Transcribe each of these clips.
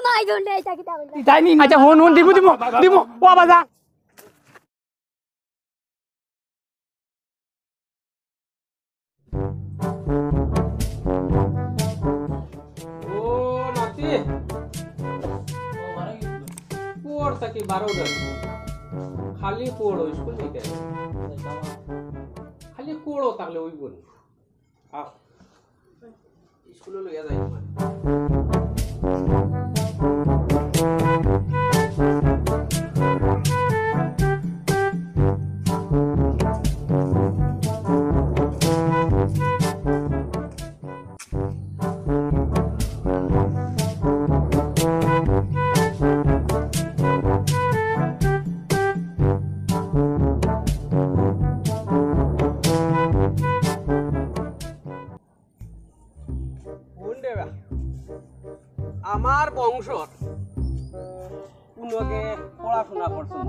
নাই জন্ডে এটা কিটা কইলা তাই নি আচ্ছা হন দিমু ও বাজা ও নাতি ও বারা কি পড় তাকি 12 টা খালি পড়ো স্কুল থেকে খালি পড়ো তাহলে ওই বল আ স্কুলে লইয়া যাই তোমার আমার বংশর কোনকে পড়াশোনা করছো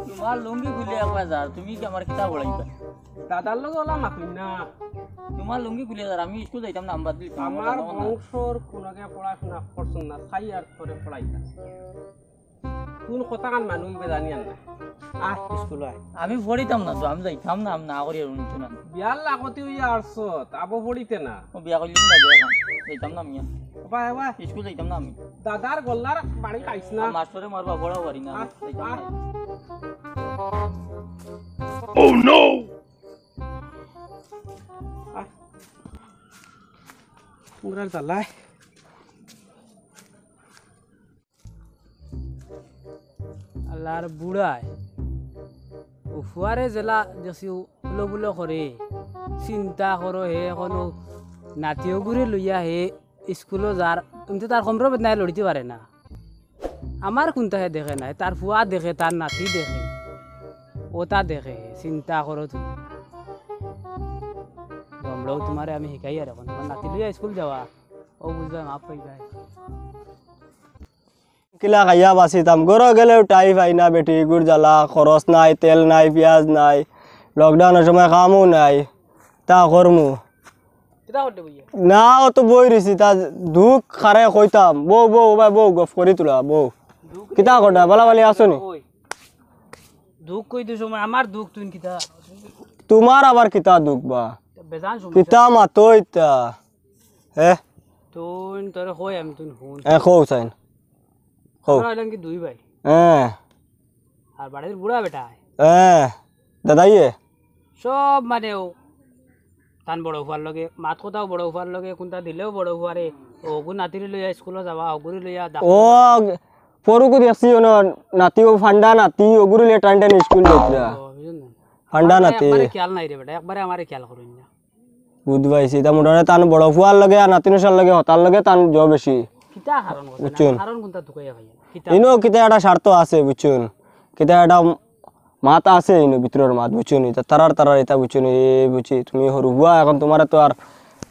তোমার লুঙ্গি খুলে একবার যা তুমি কি আমার কিতাব পড়াইবা দাদার লগে ওলা মাতুই না তোমার লুঙ্গি খুলে যা আমি স্কুল যাইতাম না নাম্বার দিই আমার বংশর কোনকে পড়াশোনা করছো না ছাই আর করে পড়াইতা কোন কথা কান মানুষ জানি না আহ স্কুল আয় আমি পড়িতাম না তো আমি যাইতাম না না করি শুনছো না বিয়ার লাগতে ওই আরছত আবো পড়িতে না ও বিয়া করলি না যাইতাম না আমি বাবা বাবা স্কুল যাইতাম না আমি দাদার গল্লার বাড়ি খাইছ না মাস্টারে মারবা পড়াও পারি না যাইতাম না ও নো মুরার জালাই আল্লাহর বুড়ায় উফুয়ারে জেলা দেখছি উলো বুলো করে চিন্তা করো হে এখনো নাতিও ঘুরে লইয়া হে স্কুলে যার কিন্তু তার সম্ভব নাই লড়িতে পারে না আমার কোনটাহে দেখে নাই তার ফুয়া দেখে তার নাতি দেখে ওটা দেখে চিন্তা করো তুমি জমলেও তোমারে আমি শিকাই আর এখন তোমার নাতি লইয়া স্কুল যাওয়া ও বুঝবা মাপ পাই যায় কিলা খাইয়া বাঁচিতাম ঘরে গেলেও টাই পাই না বেটি গুড় জ্বালা খরচ নাই তেল নাই পেঁয়াজ নাই লকডাউনের সময় কামও নাই তা করমু না ও তো বই রয়েছি তা দুঃখ খারে কইতাম বউ বউ ভাই বউ গফ করি তোলা বউ কিতা কটা বালা বালি আসো নি দুঃখ কই দিছো আমার দুঃখ তুই কিতা তোমার আবার কিতা দুঃখ বা বেজান শুন কিতা মাতো ইতা হে তুই তোরে কই আমি তুই হুন এ কও সাইন কও আমরা কি দুই ভাই আর বাড়ির বুড়া বেটা দাদাইয়ে সব মানে ও তান বড় হওয়ার লগে মাত কথাও বড় হওয়ার লগে কোনটা দিলেও বড় হওয়ারে ওগু নাতিরে লইয়া স্কুলে যাবা ওগুরি লইয়া ও পরুকু দেখছি ওনো নাতি ও ফান্ডা নাতি ওগুরি লে টান টান স্কুল লইতরা ফান্ডা নাতি একবারে খেয়াল নাই রে বেটা একবারে আমারে খেয়াল করুন না বুঝবাইছি তা মোটামুটি তান বড় হওয়ার লগে আর নাতিনসার লগে হতার লগে তান জ বেশি কিতা কারণ কথা কারণ কোনটা দুকাইয়া ভাই কিতা ইনো কিতা একটা স্বার্থ আছে বুঝছুন কিতা একটা মাত আছে ইনো ভিতরের মাত বুঝছুন তারার তারার এটা বুঝছুন এই বুঝছি তুমি হরু বুয়া এখন তোমার তো আর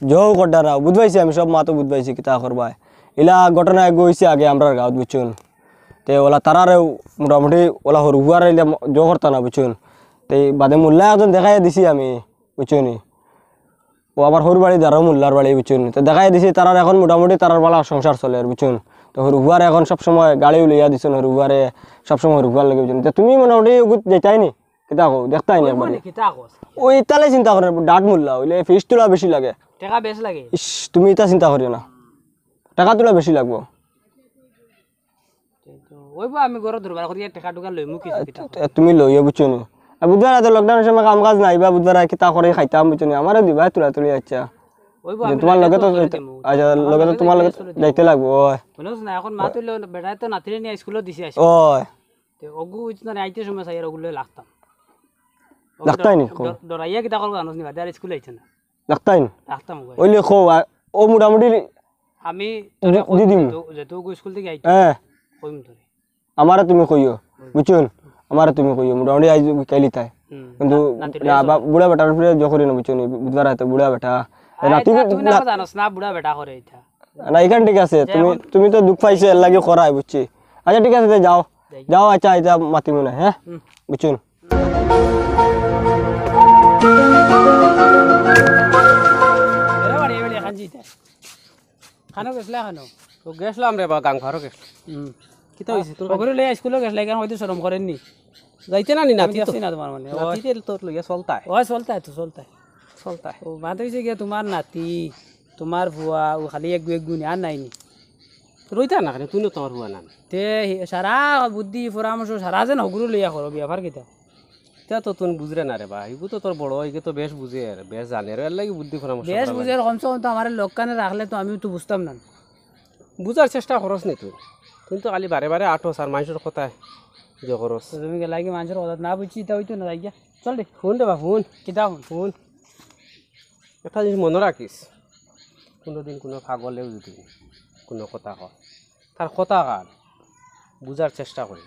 জও করডা না বুঝবাইছি আমি সব মাতো বুঝবাইছি কিতা করবা ইলা ঘটনা গইছে আগে আমরার গাঁত বুঝছুন তে ওলা তারারে মোটামুটি ওলা হরু বুয়ার ইলা জ করতা না বুঝছুন তে বাদে মোল্লা একজন দেখাই দিছি আমি বুঝছুন ও আমার হরু বাড়ি দাঁড়াও মোল্লার বাড়ি বুঝছুন তো দেখাই দিছি তারার এখন মোটামুটি তারার বালা সংসার চলে আর বুঝছুন তো হরুবারে এখন সবসময় গাড়িও লইয়া দিছেন হরুবারে সবসময় হরুবার লাগে বুঝছেন তুমি মোটামুটি যেটাই নি কিতা কো দেখতাই নি একবার কিতা কস ওই তালে চিন্তা করেন ডাট মোল্লা হইলে ফিস তোলা বেশি লাগে টাকা বেশ লাগে ইস তুমি এটা চিন্তা করিও না টাকা তোলা বেশি লাগবো ওইবা আমি ঘর দরবার করি টাকা টুকা লইমু কি তুমি লইয়া বুঝছো নি বুধবার তো লকডাউনের সময় কাম কাজ নাই বা বুধবার কিতা করে খাইতাম বুঝছো নি আমারও দিবা তোলা তুলি আচ্ছা তোমার লগে তো আচ্ছা লগে তো তোমার লগে যাইতে লাগবো ওই বলছ না এখন মা তুইলো বেটা তো নাতিরে নিয়ে স্কুলে দিছি আসি ওই তে ওগু ইতনা আইতে সময় সাইর ওগুলো লাগতাম লাগতাই নি ডরাইয়া কিতা করব জানোস নি বাজার স্কুলে আইছ না লাগতাই নি লাগতাম ওইলে খো ও মোটামুটি আমি দিদিম যেহেতু স্কুল থেকে আইতে কইম তোরে আমারে তুমি কইও বুঝছুন আমারে তুমি কইও মোটামুটি আইজ কাইলি তাই কিন্তু বুড়া বেটার উপরে জকরি না বুঝছুন বুধবার আইতো বুড়া বেটা রাতি তুমি না জানোস না বুড়া বেটা করে এটা না এখান ঠিক আছে তুমি তো দুঃখ পাইছে এর লাগি করাই বুঝছি আচ্ছা ঠিক আছে যাও যাও আচ্ছা এটা মাতিমু না হ্যাঁ বুঝছুন এরা বাড়ি এবারে খান জিতে খানো গেছলা খানো তো গেছলাম রে বা গাং ফারো গেছ কিতা হইছে তোর ওগুলো লই স্কুলে গেছ লাগে হয়তো শরম করেননি যাইতে না নি নাতি তো আসি না তোমার মানে নাতি তোর লইয়া চলতা ও চলতা ও বাদ হইছে গিয়া তোমার নাতি তোমার ভুয়া ও খালি এক গুণ আর নাইনি রইতা না কেন তুই তোমার হুয়া না তে সারা বুদ্ধি পরামর্শ সারা যেন ওগুলো লইয়া করো বিয়াভার কিতা তা তো তুই বুঝরে না রে বা ইগু তো তোর বড় হইকে তো বেশ বুঝে আর বেশ জানে এর লাগি বুদ্ধি পরামর্শ বেশ বুঝে কমসে কম তো আমার লোককানে রাখলে তো আমি তো বুঝতাম না বুঝার চেষ্টা করস নি তুই তো খালি বারে বারে আঠোস আর মানুষের কথায় যে করস তুমি গেলা কি মানুষের কথা না বুঝছি তা হইতো না যাই গিয়া চল রে শুন রে বা শুন কিতা শুন একটা জিনিস মনে রাখিস কোনোদিন কোনো পাগলেও যদি কোনো কথা কয় তার কথা কার বুঝার চেষ্টা করি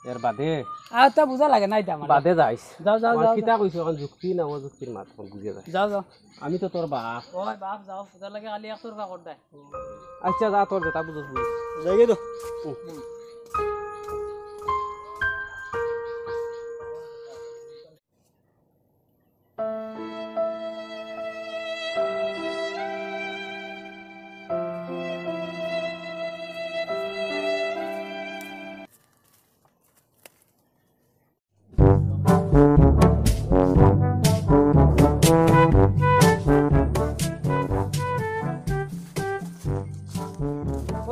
এর বাদে আর তা বুঝা লাগে নাই তা আমার বাদে যাইস যাও যাও যাও কিতা কইছ এখন যুক্তি না ও যুক্তির মাত বুঝে যায় যাও যাও আমি তো তোর বাপ ওই বাপ যাও ওদের লাগে খালি এক তোর কাকড় দেয় আচ্ছা যা তোর যেটা বুঝস বুঝ যাই তো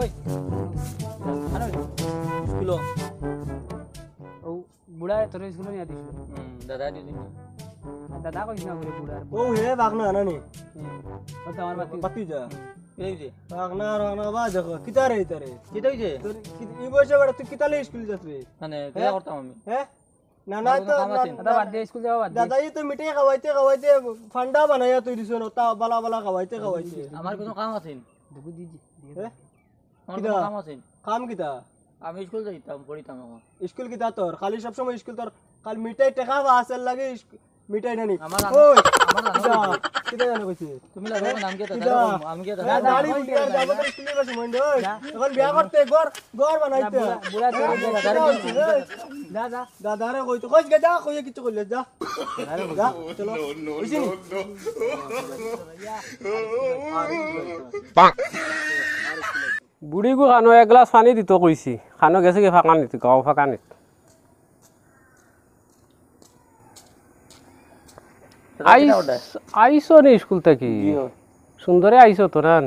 ওই আরে স্কুল ও বুড়া তোর স্কুল নিয়ে দিছিল দাদা দিদি দাদা কইছ না বলে বুড়া ও হে বাগনা আনানি ও তো আমার বাতি বাতি যা এই যে বাগনা রানা বা দেখো কিতা রে ইতারে কিটা হইছে তোর এই বয়সে বড় তুই কিতালে স্কুল যাস রে মানে কিটা করতাম আমি হ্যাঁ না না তো দাদা বাদ দে স্কুল যাও বাদ দে দাদাই তো মিঠাই খাওয়াইতে খাওয়াইতে ফান্ডা বানাইয়া তুই দিছ না তা বালা বালা খাওয়াইতে খাওয়াইতে আমার কোনো কাম আছে দুগু দিজি হ্যাঁ আমার কোনো কাম আছে কাম কিতা আমি স্কুল যাইতাম পড়িতাম এখন স্কুল কিতা তোর খালি সব সময় স্কুল তোর খালি মিঠাই টাকা আসল লাগে মিঠাই নানি আমার ওই আমার কিতা জানো কইছি তুমি লাগো নাম কি দাদা আমি কি দাদা দাড়ি বুটিয়ার যাবো তো স্কুলে বসে মইন্ড ওই এখন বিয়া করতে ঘর বানাইতে বুড়া তোর যা যা দাদারে কইতো কইস গে যা কইয়া কিছু কইলে যা যা চলো বুঝিনি বুড়ি গো খানো এক গ্লাস পানি দিত কইছি খানো গেছে কি ফাঁকা নিত গাও ফাঁকা নিত আইসো নি স্কুল থেকে সুন্দরে আইসো তোরান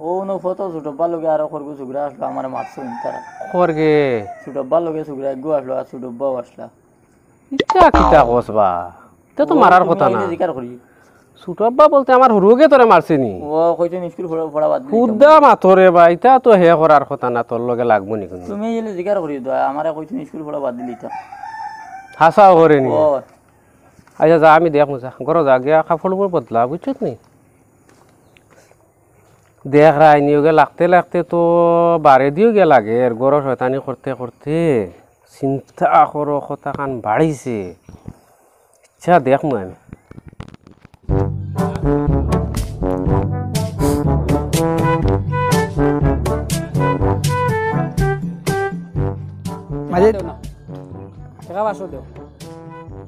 ও নো ফটো ছুটব্বা লগে আর খরগো সুগরা আসলো আমার মারছো তারা খরগে ছুটব্বা লগে সুগরা গো আসলো আর ছুটব্বাও আসলা ইচ্ছা কিতা কসবা এটা তো মারার কথা না জিকার করি সুটব্বা বলতে আমার হুরুগে তোরে মারছিনি ও কইছো স্কুল পড়া বাদ দিলি খুদা মাথরে বা এটা তো হে করার কথা না তোর লগে লাগবো নি কোনো তুমি এলে জিকার করি দয়া আমারে কইছো স্কুল পড়া বাদ দিলি তা হাসাও করে নি ও আচ্ছা যা আমি দেখো যা ঘর যা গিয়া কাপড় বদলা বুঝছত নি দেখ রাই নিয়োগে লাগতে লাগতে তো বারে দিও গে লাগে এর গড় শয়তানি করতে করতে চিন্তা করো কথা কান বাড়িছে ইচ্ছা দেখ মই আমি মাঝে দেও না টাকা বাসো দেও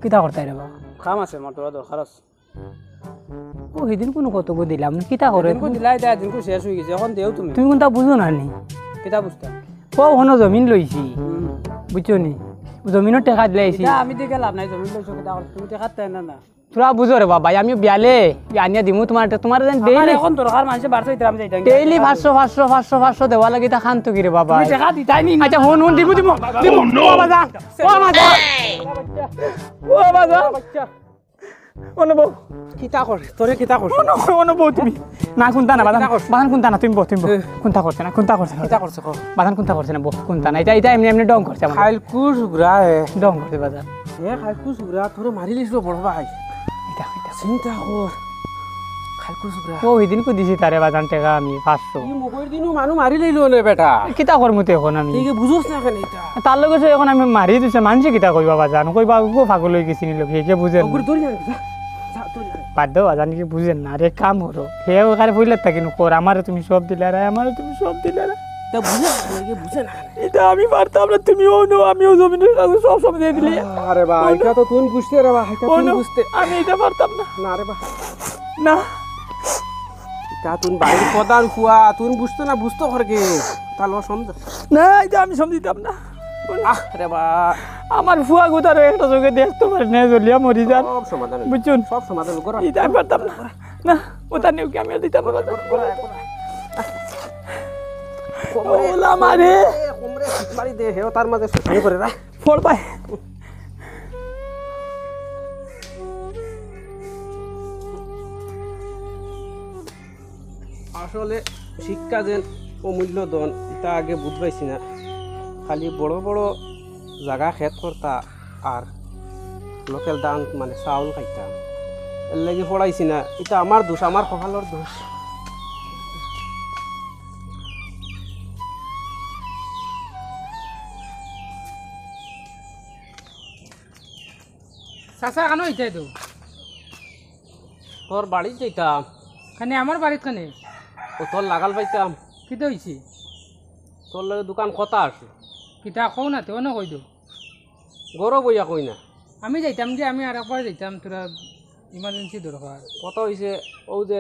কিতা করতাই রে বাবা কাম আছে আমার তোরা দরকার আছে ও সেদিন কোনো কতকো দিলাম কিতা করে দিনকো দিলাই তা দিনকো শেষ হয়ে গেছে এখন দেও তুমি তুমি কোনটা বুঝো না নি কিতা বুঝতা ও হনো জমিন লইছি বুঝছো নি জমিনের টাকা দিলাইছি এটা আমি দেখে লাভ নাই জমিন লইছো কিতা করছ তুমি টাকা তাই না না তোরা বুঝো রে বাবা আমি বিয়ালে আনিয়া দিমু তোমার তোমার আমার ডেইলি এখন দরকার মানুষে বাড়ছে ইতাম যাইতাম ডেইলি 500 দেওয়া লাগি তা খান তো কি রে বাবা তুমি টাকা দিতাই নি আচ্ছা হন হন দিমু দিমু ও বাবা ও বাবা ও বাবা বাচ্চা অনুভব কিতা করে তোরে কিতা করছ অনুভব তুমি না কোনটা না বাদান বাদান কোনটা না তুমি বহ তুমি কোনটা করছে না কোনটা করছে কিতা করছ কো বাদান কোনটা করছে না বহ কোনটা না এটা এটা এমনি এমনি ডং করছে আমার খাইল কুস গুরা ডং করছে বাদান এ খাইল কুস গুরা তোরে মারি লিসলো বড় ভাই এটা এটা চিন্তা কর খাইল কুস গুরা ও ওই দিন কো দিছি তারে বাদান টাকা আমি 500 এই মোবাইল দিনও মানু মারি লইলো নে বেটা কিতা করমু তে এখন আমি ঠিক বুঝোস না কেন এটা তার লগে সে এখন আমি মারি দিছে মানছে কিতা কইবা বাজান কইবা গো পাগল হই গেছিনি লোক কে বুঝেন ওগুর ধরি না যা ধরি না বাদ বাজান কি বুঝেন না আরে কাম করো হে ওখানে বইলে থাকি কর আমারে তুমি সব দিলে রে আমারে তুমি সব দিলে রে তা বুঝে না এটা আমি পারতাম না তুমিও নো আমিও জমিনের কাছে সব সব দিয়ে দিলে আরে ভাই এটা তো তুই বুঝতে রে ভাই এটা তুই বুঝতে আমি এটা পারতাম না না রে ভাই না এটা তুই বাড়ির প্রধান ফুয়া তুই বুঝতে না বুঝতো করকে তাহলে সমঝা না এটা আমি সমঝিতাম না আহ রে বা আমার ফুয়া গোতার একটা চোখে দেখতে পারে না জ্বলিয়া মরি যান সব সমাধান বুঝছুন সব সমাধান করো এটা আমি পারতাম না না ওটা নিয়েও কি আমি আর দিতাম না ওলা মারে কোমরে মারি দে হেও তার মাঝে সুসাই করে রা ফল পায় আসলে শিক্ষা যেন অমূল্য ধন এটা আগে বুঝবাইছি না খালি বড় বড় জায়গা খেত করতা আর লোকাল ধান মানে চাউল খাইতাম এর লাগি পড়াইছি না এটা আমার দোষ আমার কপালের দোষ চাচা কেন হইতে তো তোর বাড়ি যাইতাম খানে আমার বাড়িত খানে ও তোর লাগাল পাইতাম কিতে হয়েছে তোর লগে দোকান কথা আছে কিতা কও না তেও না কই দো গরো বইয়া কই না আমি যাইতাম যে আমি আর একবার যাইতাম তোরা ইমার্জেন্সি দরকার কত হয়েছে ও যে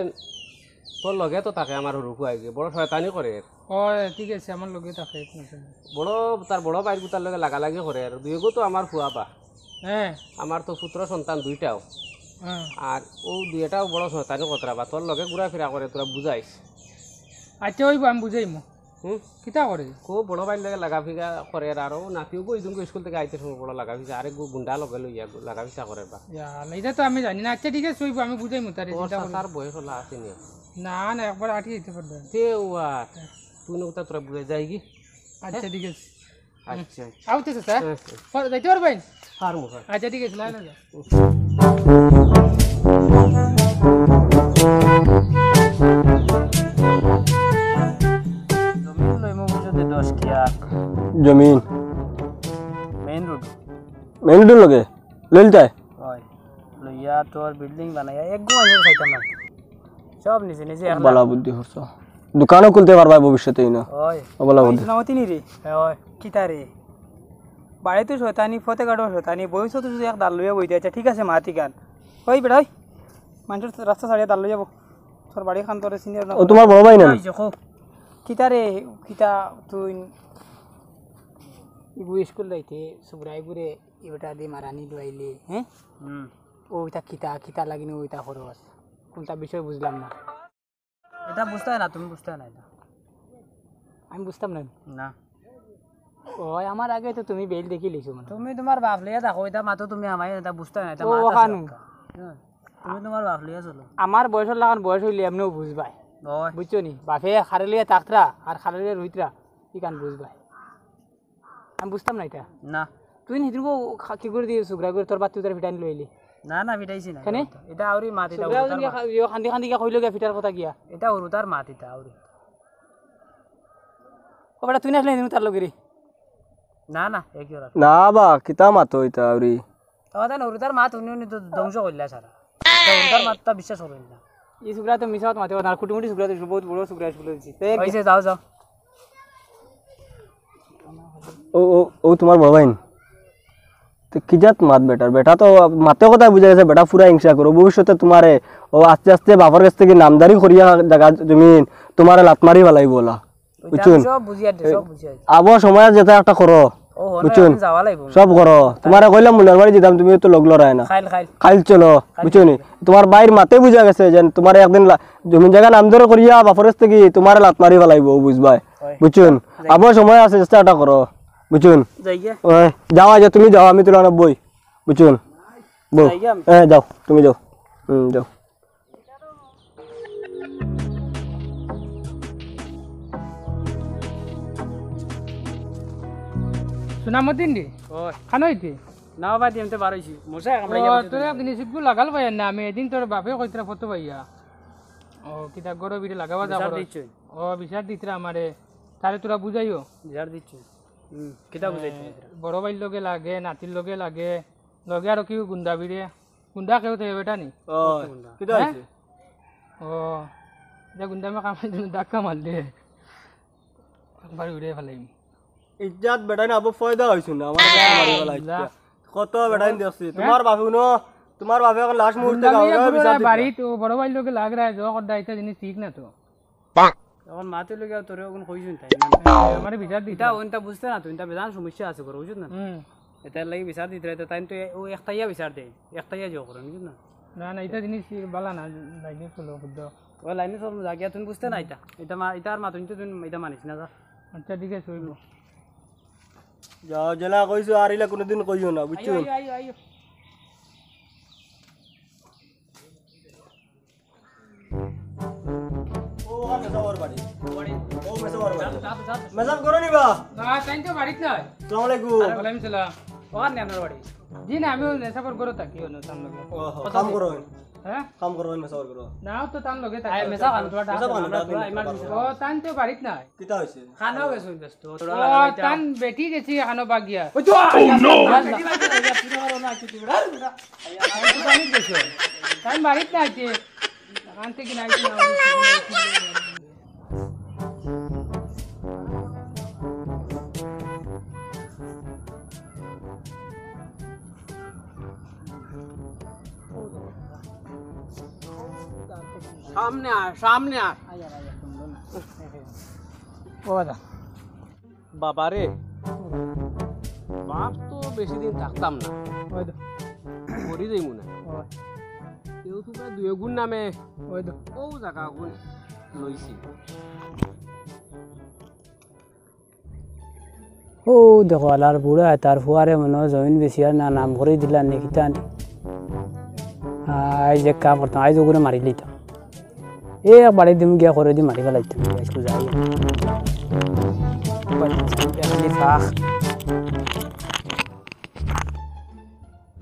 তোর লগে তো থাকে আমার রুকু আগে বড় শয়তানি করে ও ঠিক আছে আমার লগে থাকে বড় তার বড় বাইর তার লগে লাগালাগি করে আর দুইগো তো আমার ফুয়া বা হ্যাঁ আমার তো পুত্র সন্তান দুইটাও হ্যাঁ আর ও দুইটাও বড় শয়তানি কতরা বা তোর লগে ঘুরা ফিরা করে তোরা বুঝাইস আচ্ছা ওইব আমি বুঝাইমো কিতা করে খুব বড় বাইর লগে লাগা ফিরা করে আর ও নাতিও বই তুমি স্কুল থেকে আইতে সময় বড় লাগা ফিসা আরে গুন্ডা লগে লইয়া লাগা ফিসা করে বা এটা তো আমি জানি না আচ্ছা ঠিক আছে ওইব আমি বুঝাইমো তার তার বয়স হলা আসেনি না না একবার আটকে যেতে পারবে তে আর তুই না তোরা বুঝে যাই কি আচ্ছা ঠিক আছে আচ্ছা আউতেছে স্যার যাইতে পারবেন আর মুখ আচ্ছা ঠিক আছে লাইন যা জমিন লইমু বুঝতে 10 কিয়া জমিন মেইন রোড মেইন রোড লগে লইলতাই হয় লইয়া তোর বিল্ডিং বানাইয়া এক গো আগে খাইতাম না সব নিজে নিজে একলা বালা বুদ্ধি করছ দোকানও খুলতে পারবা ভবিষ্যতে না হয় বালা বুদ্ধি নামতি নি রে হয় কিতা রে বাড়িতে শয়তানি ফতে কাটো শয়তানি বইছো তো যদি এক দাল লইয়া বইতে আচ্ছা ঠিক আছে মাতি গান ওই বেড়া ওই মানুষের রাস্তা ছাড়িয়ে দাল লই যাব তোর বাড়ি খান তোরে চিনি না ও তোমার বড় ভাই না কিতা রে কিতা তুই ইবু স্কুল যাইতে সুব্রাইবুরে ইবটা দি মারানি দুয়াইলে হ্যাঁ ওইটা কিতা কিতা লাগিনি ওইটা খরচ কোনটা বিষয় বুঝলাম না এটা বুঝতে না তুমি বুঝতে না এটা আমি বুঝতাম না না ওই আমার আগে তো তুমি বেল দেখি লিখছো মানে তুমি তোমার বাপ লিয়া দেখো এটা মাতো তুমি আমায় এটা বুঝতে না এটা ও মাথা খানু তুমি তোমার বাপ লিয়া চলো আমার বয়সের লাগান বয়স হইলে এমনিও বুঝবাই হয় বুঝছো নি বাপে খারেলিয়া তাকরা আর খারেলিয়া রুইতরা ই কান বুঝবাই আমি বুঝতাম না এটা না তুই নিদিন কি করে দিয়ে সুগ্রা করে তোর বাচ্চা উতার ফিটানি লইলি না না ফিটাইছি না কেনে এটা আউরি মাত এটা খান্দি খান্দি কইলো গিয়া ফিটার কথা গিয়া এটা উরুতার মাত এটা আউরি ও বেটা তুই না আসলে নিদিন তার লগেরি না না একই ওরা না বা কিতা মাতো এটা আউরি তাহলে না উরুতার মাত উনি তো ধ্বংস করলা সারা উরুতার মাতটা বিশ্বাস করবেন না এই সুগ্রা তো মিশাত মাতে না কুটুমুটি সুগ্রা তো বহুত বড় সুগ্রা স্কুলে দিছি হইছে যাও যাও ও ও ও তোমার বড় ভাই তো কি জাত মাত বেটার বেটা তো মাতে কথা বুঝা গেছে বেটা পুরা হিংসা করো ভবিষ্যতে তোমারে ও আস্তে আস্তে বাবার কাছ থেকে নামদারি করিয়া জায়গা জমিন তোমারে লাতমারি ফেলাই বলা বুঝছুন সব বুঝিয়া দে সব বুঝিয়া আবো সময় যেটা একটা করো ও বুঝছুন যাওয়া লাগব সব করো তোমারে কইলাম মুলার বাড়ি যেতাম তুমি তো লগ লড়াই না খাইল খাইল খাইল চলো বুঝছুনি তোমার বাইর মাতে বুঝা গেছে যে তোমার একদিন জমিন জায়গা নামদারি করিয়া বাবার কাছ থেকে তোমারে লাতমারি ফেলাইব বুঝবাই বুঝছুন আবো সময় আছে চেষ্টা করো বুঝছুন যাইয়া ওই যাওয়া যা তুমি যাও আমি তোর না বই বুঝছুন বউ হ্যাঁ যাও তুমি যাও যাও সুনামতিন দি খানো হইতে না বাবা দিমতে পারইছি মশা তোর একদিন সিটকু লাগাল পাই না আমি এদিন তোর বাপে কইতরা ফটো পাইয়া ও কিতা গরো বিড়ে লাগাবা যা করো ও বিচার দিতরা আমারে তারে তোরা বুঝাইও ঝাড় দিচ্ছি কিতা বুঝাইছি বড় ভাইর লগে লাগে নাতির লগে লাগে লগে আর কি গুন্ডা বিড়ে গুন্ডা কেউ তো বেটা নি ও কিটা হইছে ও যা গুন্ডা মে কামাই দিন ধাক্কা মারলে একবার উড়ে ফেলাইম ইজ্জত বেটা না আবো ফায়দা হইছুন না আমার মারি ফেলাইছে কত বেটা দিছি তোমার বাপু নো তোমার বাপে এখন লাস্ট মুহূর্তে গাওয়া বিচার বাড়ি তো বড় ভাইর লগে লাগ রা জো কর দাইতা জিনিস ঠিক না তো এখন মাতে লগে তোরে এখন কইছুন তাই আমার বিচার এটা ওনটা বুঝতে না তুই এটা বেজান সমস্যা আছে করে বুঝছ না এটার লাগি বিচার দিতে রে তাই তো ও একটাইয়া বিচার দে একটাইয়া জো করে বুঝছ না না না এটা জিনিস বালা না লাইনে চলো শুদ্ধ ও লাইনে সব জায়গা তুমি বুঝতে না এটা এটা এটার মা তুই তো তুই এটা মানিস না যা আচ্ছা ঠিক আছে হইব যাও জেলা কইছো আর ইলা কোনোদিন কইও না বুঝছো আইও আইও ও মেসাওয়ার বাড়ি ও মেসাওয়ার বাড়ি মেসাব করো নি বা না তাই তো বাড়িতে নাই আসসালামু আলাইকুম ওয়ালাইকুম সালাম ওর নে আপনার বাড়ি জি না আমি নেশাফর করো থাকি অন্য তান লগে কাম করো হ্যাঁ কাম করো মেসাওয়ার করো না তো তান লগে আই মেসা খান তোরা মেসা খান, আমরা তোরা আপনি ইমার্জেন্সি ও তান তো বাড়িতে নাই কিতা হইছে খানাও গেছো ব্যস্ত তোরা ও লাগাইতা তান বেটি গেছি খানো বাগিয়া ওই তো বেটি বাইতে ইয়া পুরো হারো না কিছু বেড়া জানি গেছো তান বাড়িতে নাই যে কান থেকে নাই না সামনে আয় সামনে আয় ও দাদা বাবারে বাপ তো বেশি দিন থাকতাম না ওই তো মরি যাইমু না কেউ তোমরা দুই গুণ নামে ওই তো ও জায়গা গুণ লইছি ও দেখো আলার বুড়া তার ফুয়ারে মনে হয় জমিন বেশি আর না নাম করে দিলাম নাকি তা আই যে কাম করতাম আই করে মারি লইতাম এ বাড়ি দিম গিয়া করে দি মারি ফেলাইতাম আজকে যাই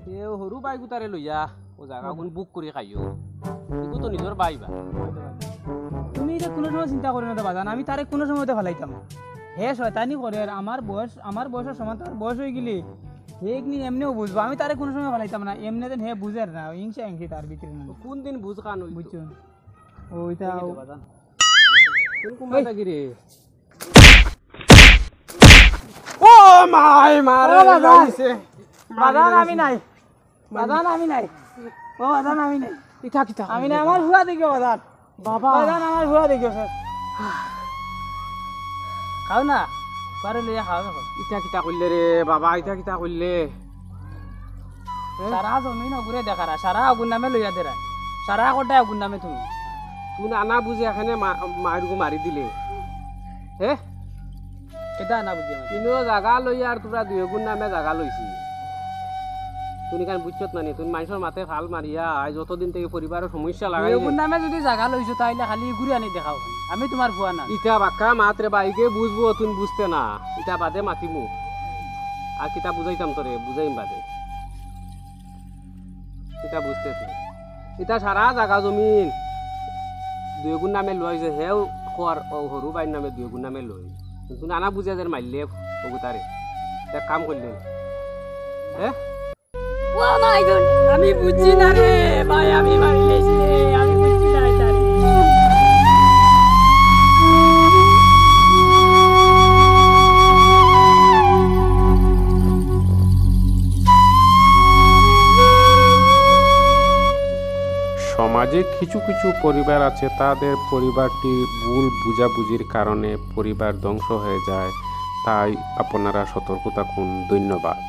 কেউ সৰু বাই গোটাৰে লইয়া ও জায়গা গুণ বুক কৰি খাইও এগো তো নিজৰ বাইবা তুমি এটা কোনো সময় চিন্তা করে না বাজান আমি তারে কোনো সময়তে ফেলাইতাম হে শয়তানি করে আর আমার বয়সের সমান তার বয়স হয়ে গেলে হে একনি এমনিও বুঝবো আমি তারে কোনো সময় ফেলাইতাম না এমনি দেন হে বুঝার না হিংসা হিংসি তার ভিতরে না কোন দিন বুঝ কান বুঝছো ওইটা কোন কুমার লাগি রে ও মাই মারে গাইছে বাজান আমি নাই বাজান আমি নাই ও বাজান আমি নাই ইটা কিটা আমি নাই আমার হুয়া দেখিও বাজান বাবা বাজান আমার হুয়া দেখিও স্যার খাও না পারে লইয়া খাও দেখো ইটা কিটা কইলে রে বাবা ইটা কিটা কইলে সারা জমিন ঘুরে দেখারা সারা আগুন নামে লইয়া দেরা সারা কোটায় আগুন নামে তুমি তুই আনা বুঝে এখানে মারগো মারি দিলে হে কেটা না বুঝি আমার তুমিও জাগা লইয়া আর তোরা দুই গুণ নামে জাগা লইছি তুমি কারণ বুঝছত না নি তুমি মানুষের মাথে ফাল মারিয়া আজ যতদিন থেকে পরিবারের সমস্যা লাগাই আগুন নামে যদি জায়গা লইছো তাইলে খালি ঘুরে আনি দেখাও আমি তোমার ফুয়া না ইটা বাক্কা মাত্রে বাইকে বুঝবো তুমি বুঝতে না ইটা বাদে মাতিমু আর কিতা বুঝাইতাম তোরে বুঝাইম বাদে ইটা বুঝতেছে ইটা সারা জাগা জমিন দুই গুণ নামে লইছে হেও খোয়ার সরু বাইর নামে দুই গুণ নামে লই কিন্তু নানা বুঝে যে মারলে ওগুতারে এক কাম করলেন হ্যাঁ আমি বুঝছি না রে ভাই আমি মারিলেছি রে আমি বুঝছি না তারে সমাজে কিছু কিছু পরিবার আছে তাদের পরিবারটি ভুল বুঝাবুঝির কারণে পরিবার ধ্বংস হয়ে যায় তাই আপনারা সতর্ক থাকুন ধন্যবাদ।